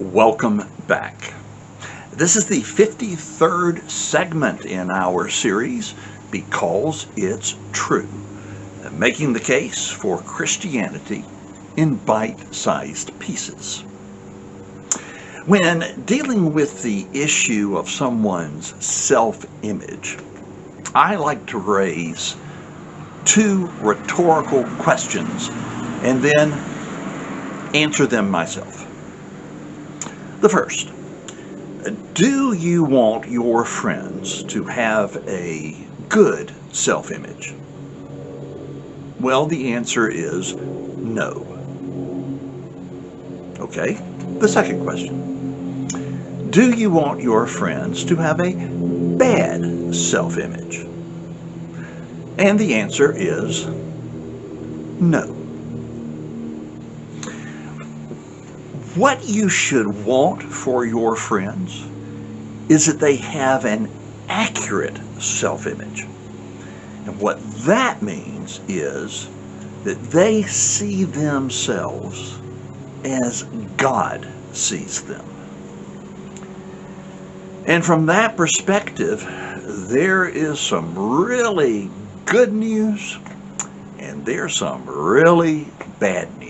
Welcome back. This is the 53rd segment in our series, Because It's True, making the case for Christianity in bite-sized pieces. When dealing with the issue of someone's self-image, I like to raise two rhetorical questions and then answer them myself. The first, do you want your friends to have a good self-image? Well, the answer is no. Okay, the second question, do you want your friends to have a bad self-image? And the answer is no. What you should want for your friends is that they have an accurate self-image. And what that means is that they see themselves as God sees them. And from that perspective, there is some really good news and there's some really bad news.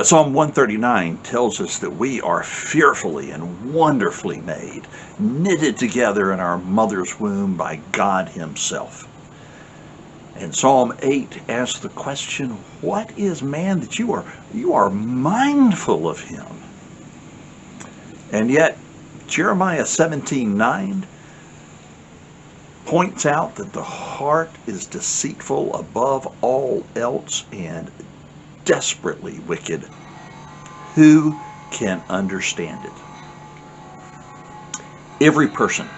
Psalm 139 tells us that we are fearfully and wonderfully made, knitted together in our mother's womb by God Himself. And Psalm 8 asks the question, what is man that you are mindful of him? And yet, Jeremiah 17:9 points out that the heart is deceitful above all else and desperately wicked. Who can understand it? Every person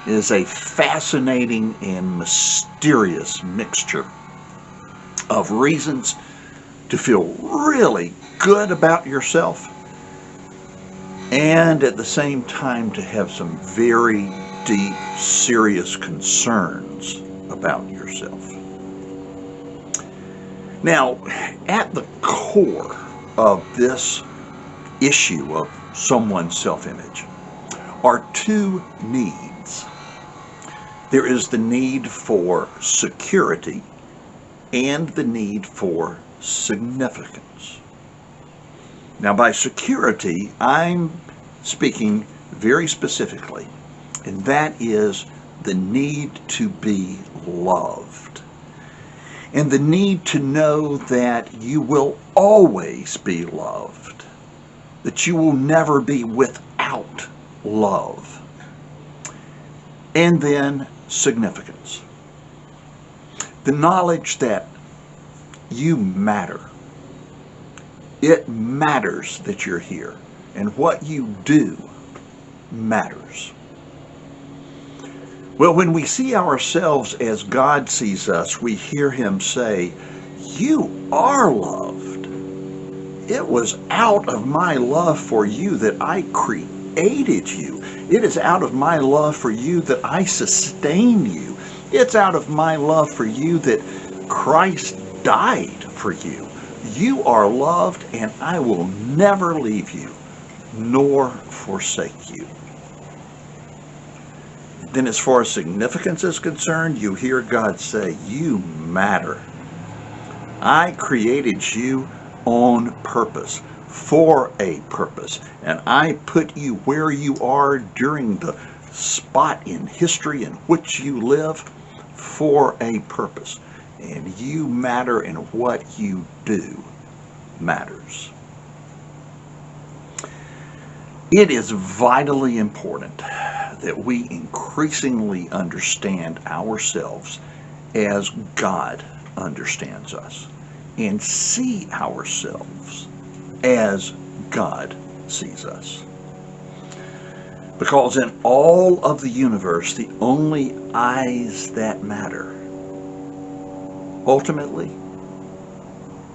is a fascinating and mysterious mixture of reasons to feel really good about yourself and at the same time to have some very deep, serious concerns about yourself. Now, at the core of this issue of someone's self-image are two needs. There is the need for security and the need for significance. Now, by security, I'm speaking very specifically, and that is the need to be loved. And the need to know that you will always be loved, that you will never be without love. And then significance. The knowledge that you matter. It matters that you're here, and what you do matters. Well, when we see ourselves as God sees us, we hear Him say, "You are loved. It was out of my love for you that I created you. It is out of my love for you that I sustain you. It's out of my love for you that Christ died for you. You are loved, and I will never leave you nor forsake you." Then as far as significance is concerned, you hear God say, "You matter. I created you on purpose, for a purpose, and I put you where you are during the spot in history in which you live for a purpose. And you matter, and what you do matters." It is vitally important that we increasingly understand ourselves as God understands us and see ourselves as God sees us. Because in all of the universe, the only eyes that matter ultimately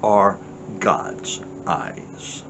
are God's eyes.